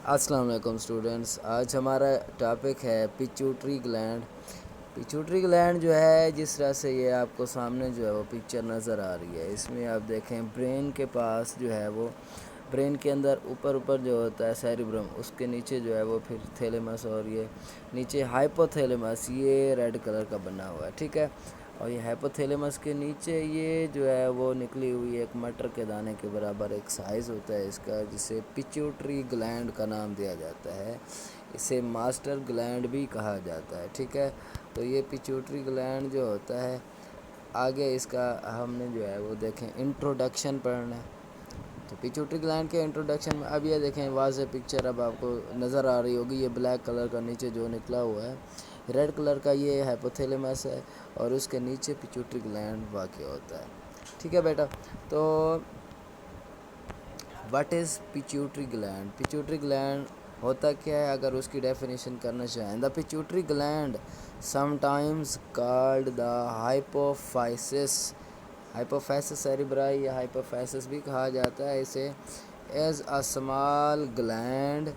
السلام علیکم اسٹوڈنٹس، آج ہمارا ٹاپک ہے پیچوٹری گلینڈ۔ پیچوٹری گلینڈ جو ہے، جس طرح سے یہ آپ کو سامنے جو ہے وہ پکچر نظر آ رہی ہے، اس میں آپ دیکھیں برین کے پاس جو ہے وہ برین کے اندر اوپر جو ہوتا ہے سیریبرم، اس کے نیچے جو ہے وہ پھر تھیلیمس، اور یہ نیچے ہائپو تھیلیمس، یہ ریڈ کلر کا بنا ہوا ہے، ٹھیک ہے۔ اور یہ ہائپو تھیلیمس کے نیچے یہ جو ہے وہ نکلی ہوئی ایک مٹر کے دانے کے برابر ایک سائز ہوتا ہے اس کا، جسے پیچوٹری گلینڈ کا نام دیا جاتا ہے۔ اسے ماسٹر گلینڈ بھی کہا جاتا ہے، ٹھیک ہے۔ تو یہ پیچوٹری گلینڈ جو ہوتا ہے، آگے اس کا ہم نے جو ہے وہ دیکھیں انٹروڈکشن پڑھنا ہے۔ تو پیچوٹری گلینڈ کے انٹروڈکشن میں اب یہ دیکھیں واضح پکچر اب آپ کو نظر آ رہی ہوگی، یہ بلیک کلر کا نیچے جو نکلا ہوا ہے، ریڈ کلر کا یہ ہائپوتھیلیمس ہے، اور اس کے نیچے پیچوٹری گلینڈ واقع ہوتا ہے، ٹھیک ہے بیٹا۔ تو what is pituitary gland? Pituitary gland ہوتا کیا ہے اگر اس کی ڈیفینیشن کرنا چاہیں؟ The pituitary gland sometimes called the hypophysis, hypophysis cerebri یا ہائپوفائسس بھی کہا جاتا ہے اسے، as a small gland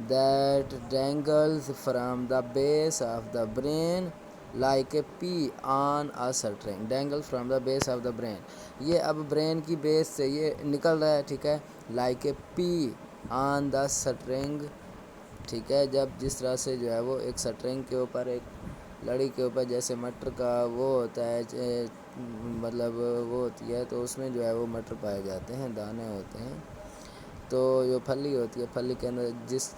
that dangles from the base of the brain like a pea on a string, dangle from the base of the brain, یہ اب brain کی بیس سے یہ نکل رہا ہے، ٹھیک ہے، like a pea on the string, ٹھیک ہے۔ جب جس طرح سے جو ہے وہ ایک سٹرنگ کے اوپر، ایک لڑی کے اوپر جیسے مٹر کا وہ ہوتا ہے، مطلب وہ ہوتی ہے، تو اس میں جو ہے وہ مٹر پائے جاتے ہیں، دانے ہوتے ہیں، تو جو پھلی ہوتی ہے، پھلی کے اندر جس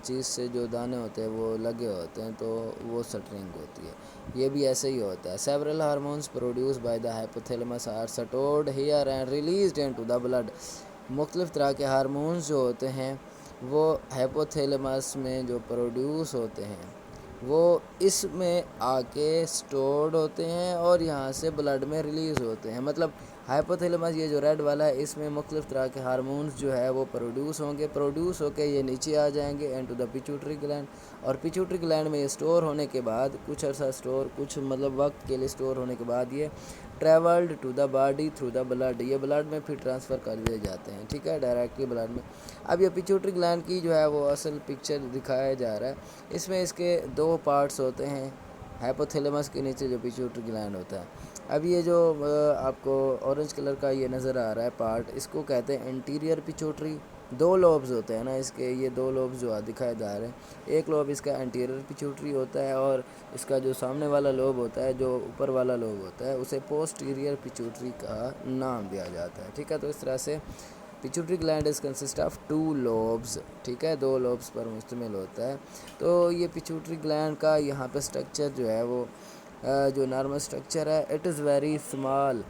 چیز سے جو دانے ہوتے ہیں وہ لگے ہوتے ہیں، تو وہ سٹرنگ ہوتی ہے۔ یہ بھی ایسے ہی ہوتا ہے۔ Several hormones produced by the hypothalamus are stored here and released into the blood, مختلف طرح کے ہارمونز جو ہوتے ہیں وہ ہائپوتھیلیمس میں جو پروڈیوس ہوتے ہیں وہ اس میں آ کے سٹورڈ ہوتے ہیں اور یہاں سے بلڈ میں ریلیز ہوتے ہیں۔ مطلب ہائپوتھیلیمس یہ جو ریڈ والا ہے، اس میں مختلف طرح کے ہارمونز جو ہے وہ پروڈیوس ہوں گے، پروڈیوس ہو کے یہ نیچے آ جائیں گے انٹو دا پیچوٹری گلینڈ، اور پیچوٹری گلینڈ میں یہ سٹور ہونے کے بعد کچھ عرصہ سٹور، کچھ مطلب وقت کے لیے سٹور ہونے کے بعد یہ travelled to the body through the blood, یہ بلڈ میں پھر ٹرانسفر کر دیے جاتے ہیں، ٹھیک ہے، ڈائریکٹلی بلڈ میں۔ اب یہ پیچوٹری گلینڈ کی جو ہے وہ اصل پکچر دکھایا جا رہا ہے، اس میں اس کے دو پارٹس ہوتے ہیں، ہائپوتھیلیمس کے نیچے جو پیچوٹری گلینڈ ہوتا ہے۔ اب یہ جو آپ کو اورنج کلر کا یہ نظر آ رہا ہے پارٹ، اس کو کہتے ہیں انٹیریئر پیچوٹری۔ دو لوبز ہوتے ہیں نا اس کے، یہ دو لوبز جو دکھائے جا رہے ہیں، ایک لوب اس کا انٹیریئر پیچوٹری ہوتا ہے، اور اس کا جو سامنے والا لوب ہوتا ہے، جو اوپر والا لوب ہوتا ہے، اسے پوسٹیریئر پیچوٹری کا نام دیا جاتا ہے، ٹھیک ہے۔ تو اس طرح سے pituitary gland is consist of two lobes, ٹھیک ہے، دو لوبز پر مشتمل ہوتا ہے۔ تو یہ پیچوٹری گلینڈ کا یہاں پہ سٹرکچر جو ہے وہ جو نارمل سٹرکچر ہے، it is very small,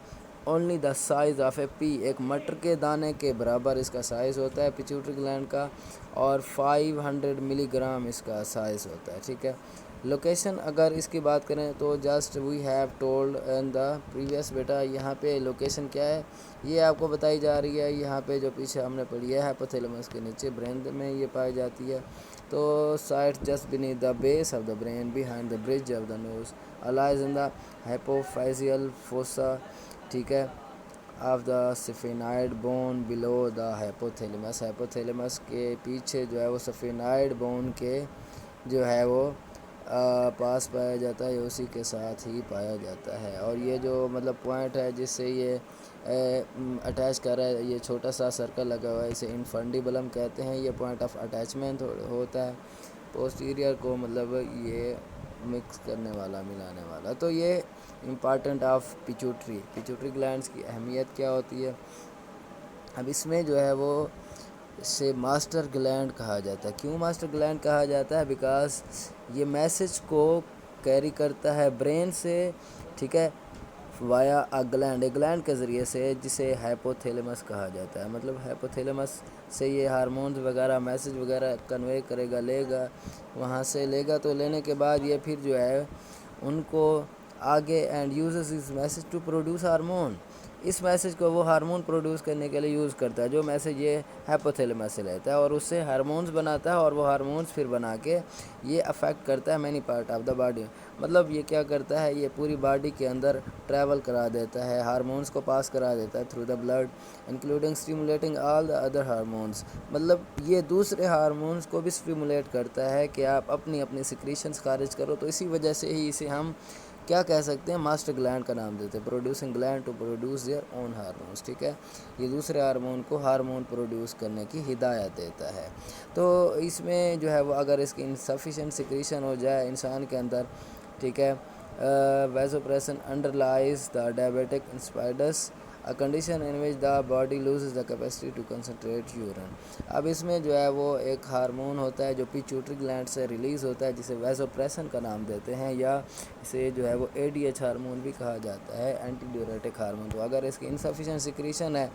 only the size of a pea, ایک مٹر کے دانے کے برابر اس کا سائز ہوتا ہے پیچوٹری گلینڈ کا، اور 500 ملی گرام اس کا سائز ہوتا ہے، ٹھیک ہے۔ لوکیشن اگر اس کی بات کریں تو just we have told in the previous, بیٹا یہاں پہ لوکیشن کیا ہے یہ آپ کو بتائی جا رہی ہے، یہاں پہ جو پیچھے ہم نے پڑھی ہے ہائپوتھیلیمس کے نیچے برین میں یہ پائی جاتی ہے۔ تو site just beneath the base of the brain behind the bridge of the nose lies in the hypophyseal fossa, ٹھیک ہے، آف دا سفینائڈ بون بلو دا ہائپوتھیلیمس، ہائپوتھیلیمس کے پیچھے جو ہے وہ سفینائڈ بون کے جو ہے وہ پاس پایا جاتا ہے، اسی کے ساتھ ہی پایا جاتا ہے۔ اور یہ جو مطلب پوائنٹ ہے جس سے یہ اٹیچ کر رہا ہے، یہ چھوٹا سا سرکل لگا ہوا ہے، اسے انفنڈیبلم کہتے ہیں، یہ پوائنٹ آف اٹیچمنٹ ہوتا ہے پوسٹیریئر کو، مطلب یہ مکس کرنے والا، ملانے والا۔ تو یہ امپارٹنٹ آف پیچوٹری گلینڈز کی اہمیت کیا ہوتی ہے؟ اب اس میں جو ہے وہ اسے ماسٹر گلینڈ کہا جاتا ہے۔ کیوں ماسٹر گلینڈ کہا جاتا ہے؟ بیکاز یہ میسج کو کیری کرتا ہے برین سے، ٹھیک ہے، وایا گلینڈ کے ذریعے سے، جسے ہائپوتھیلیمس کہا جاتا ہے۔ مطلب ہائپوتھیلیمس سے یہ ہارمونز وغیرہ، میسج وغیرہ کنوے کرے گا، لے گا، وہاں سے لے گا، تو لینے کے بعد یہ پھر جو ہے ان کو آگے اینڈ یوزز اس میسج ٹو پروڈیوس ہارمون، اس میسیج کو وہ ہارمون پروڈیوس کرنے کے لیے یوز کرتا ہے، جو میسیج یہ ہیپوتھیلیمس سے لیتا ہے اور اس سے ہارمونز بناتا ہے، اور وہ ہارمونز پھر بنا کے یہ افیکٹ کرتا ہے many part of the body. مطلب یہ کیا کرتا ہے، یہ پوری باڈی کے اندر ٹریول کرا دیتا ہے، ہارمونز کو پاس کرا دیتا ہے through the blood including stimulating all the other hormones. مطلب یہ دوسرے ہارمونز کو بھی اسٹیمولیٹ کرتا ہے کہ آپ اپنی اپنی سیکریشنز خارج کرو. تو اسی وجہ سے ہی اسے ہم کیا کہہ سکتے ہیں، ماسٹر گلینڈ کا نام دیتے ہیں، producing gland to produce their own hormones. ٹھیک ہے، یہ دوسرے ہارمون کو ہارمون پروڈیوس کرنے کی ہدایت دیتا ہے. تو اس میں جو ہے وہ اگر اس کی انسفیشینٹ سیکریشن ہو جائے انسان کے اندر، ٹھیک ہے، vasopressin underlies the diabetic insipidus a condition in which the body loses the capacity to concentrate urine. اب اس میں جو ہے وہ ایک ہارمون ہوتا ہے جو پیچوٹری گلینڈ سے ریلیز ہوتا ہے، جسے ویزوپریسن کا نام دیتے ہیں، یا اسے جو ہے وہ ADH ہارمون بھی کہا جاتا ہے، اینٹی ڈیوریٹک ہارمون. تو اگر اس کی انسفیشینٹ سیکریشن ہے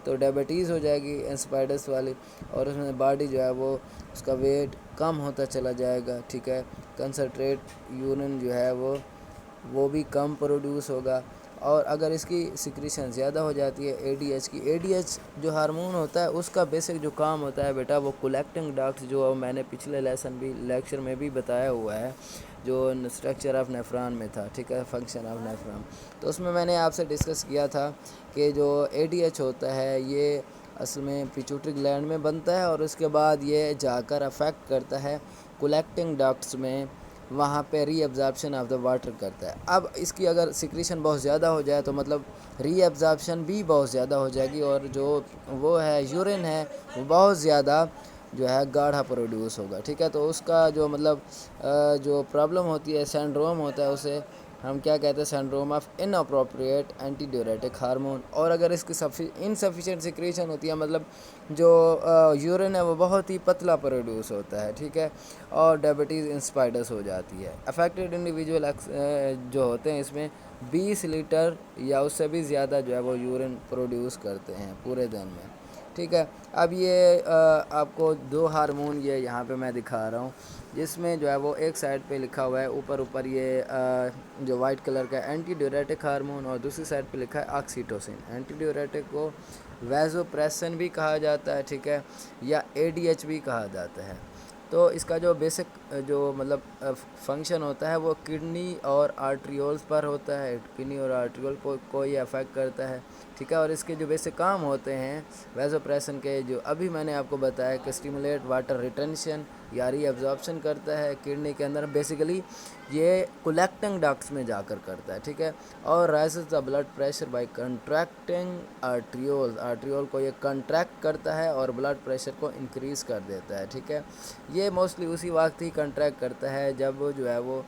تو ڈائبٹیز ہو جائے گی انسپائڈس والی، اور اس میں باڈی جو ہے وہ اس کا ویٹ کم ہوتا چلا جائے گا. ٹھیک ہے، کنسنٹریٹ یورین جو ہے وہ بھی کم پروڈیوس ہوگا. اور اگر اس کی سیکریشن زیادہ ہو جاتی ہے ADH کی، ADH جو ہارمون ہوتا ہے اس کا بیسک جو کام ہوتا ہے بیٹا، وہ کولیکٹنگ ڈکٹس، جو میں نے پچھلے لیکچر میں بھی بتایا ہوا ہے، جو اسٹرکچر آف نیفران میں تھا. ٹھیک ہے، فنکشن آف نیفران. تو اس میں نے آپ سے ڈسکس کیا تھا کہ جو ADH ہوتا ہے یہ اصل میں پیچوٹری گلینڈ میں بنتا ہے، اور اس کے بعد یہ جا کر افیکٹ کرتا ہے کولیکٹنگ ڈکٹس میں، وہاں پہ ری ایبزارپشن آف دا واٹر کرتا ہے. اب اس کی اگر سیکریشن بہت زیادہ ہو جائے تو مطلب ری ایبزارپشن بھی بہت زیادہ ہو جائے گی، اور جو وہ ہے یورین ہے وہ بہت زیادہ جو ہے گاڑھا پروڈیوس ہوگا. ٹھیک ہے، تو اس کا جو مطلب جو پرابلم ہوتی ہے، سینڈروم ہوتا ہے، اسے ہم کیا کہتے ہیں، syndrome of inappropriate antidiuretic hormone. اور اگر اس کی انسفیشینٹ سیکریشن ہوتی ہے، مطلب جو یورین ہے وہ بہت ہی پتلا پروڈیوس ہوتا ہے. ٹھیک ہے، اور ڈائبٹیز انسپائڈس ہو جاتی ہے. افیکٹڈ انڈیویجول جو ہوتے ہیں اس میں 20 لیٹر یا اس سے بھی زیادہ جو ہے وہ یورین پروڈیوس کرتے ہیں پورے دن میں. ٹھیک ہے، اب یہ آپ کو دو ہارمون یہ یہاں پہ میں دکھا رہا ہوں، جس میں جو ہے وہ ایک سائڈ پہ لکھا ہوا ہے اوپر یہ جو وائٹ کلر کا اینٹی ڈیوریٹک ہارمون، اور دوسری سائڈ پہ لکھا ہے آکسیٹوسن. اینٹی ڈیوریٹک کو ویزوپریسن بھی کہا جاتا ہے، ٹھیک ہے، یا ADH بھی کہا جاتا ہے. تو اس کا جو بیسک جو مطلب فنکشن ہوتا ہے وہ کڈنی اور آرٹریولز پر ہوتا ہے، کڈنی اور آرٹریول کو یہ افیکٹ کرتا ہے. ٹھیک ہے، اور اس کے جو بیسک کام ہوتے ہیں ویزوپریسن کے، جو ابھی میں نے آپ کو بتایا کہ اسٹیمولیٹ واٹر ریٹینشن یا ری ایبزارپشن کرتا ہے کڈنی کے اندر. بیسیکلی یہ کولیکٹنگ ڈکٹس میں جا کر کرتا ہے. ٹھیک ہے، اور rises the blood pressure by contracting arteriole کو یہ کنٹریکٹ کرتا ہے اور بلڈ پریشر کو انکریز کر دیتا ہے. ٹھیک ہے، یہ موسٹلی اسی وقت ہی کنٹریکٹ کرتا ہے جب جو ہے وہ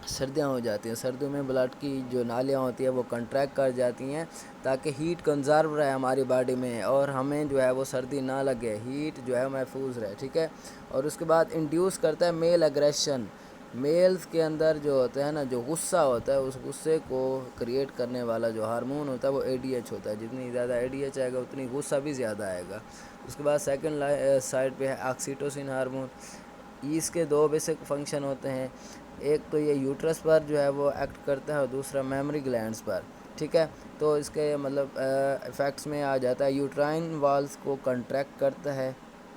سردیاں ہو جاتی ہیں. سردیوں میں بلڈ کی جو نالیاں ہوتی ہیں وہ کنٹریکٹ کر جاتی ہیں تاکہ ہیٹ کنزرو رہے ہماری باڈی میں، اور ہمیں جو ہے وہ سردی نہ لگے، ہیٹ جو ہے محفوظ رہے. ٹھیک ہے، اور اس کے بعد انڈیوس کرتا ہے میل اگریشن. میلز کے اندر جو ہوتا ہے نا، جو غصہ ہوتا ہے، اس غصے کو کریٹ کرنے والا جو ہارمون ہوتا ہے وہ ADH ہوتا ہے. جتنی زیادہ ADH آئے گا اتنی غصہ بھی زیادہ آئے گا. اس کے بعد سیکنڈ سائڈ پہ ہے آکسیٹوسن ہارمون. اس کے دو بیسک فنکشن ہوتے ہیں، ایک تو یہ یوٹرس پر جو ہے وہ ایکٹ کرتا ہے، اور دوسرا میموری گلینڈز پر. ٹھیک ہے، تو اس کے مطلب ایفیکٹس میں آ جاتا ہے، یوٹرائن والز کو کنٹریکٹ کرتا ہے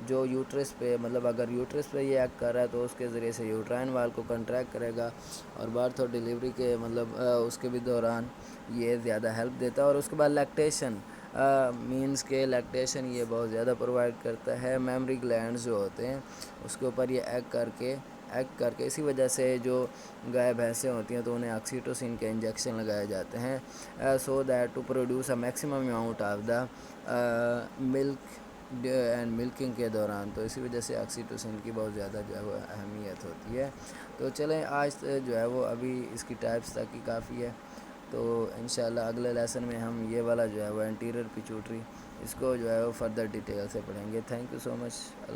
جو یوٹرس پہ، مطلب اگر یوٹرس پہ یہ ایکٹ کر رہا ہے تو اس کے ذریعے سے یوٹرائن وال کو کنٹریکٹ کرے گا، اور برتھ اور ڈیلیوری کے مطلب اس کے بھی دوران یہ زیادہ ہیلپ دیتا ہے. اور اس کے بعد لیکٹیشن مینس کے لیکٹیشن یہ بہت زیادہ پرووائڈ کرتا ہے. میموری گلینڈز جو ہوتے ہیں اس کے اوپر یہ ایکٹ کر کے اسی وجہ سے جو گائے بھینسیں ہوتی ہیں تو انہیں آکسیٹوسن کے انجیکشن لگائے جاتے ہیں، so that to produce a maximum amount of the milk and milking کے دوران. تو اسی وجہ سے آکسیٹوسن کی بہت زیادہ جو ہے وہ اہمیت ہوتی ہے. تو چلیں آج جو ہے وہ ابھی اس کی ٹائپس تک ہی کافی ہے. تو انشاءاللہ اگلے لیسن میں ہم یہ والا جو ہے وہ انٹیریئر پیچوٹری اس کو جو ہے وہ فردر ڈیٹیل سے پڑھیں گے. Thank you so much.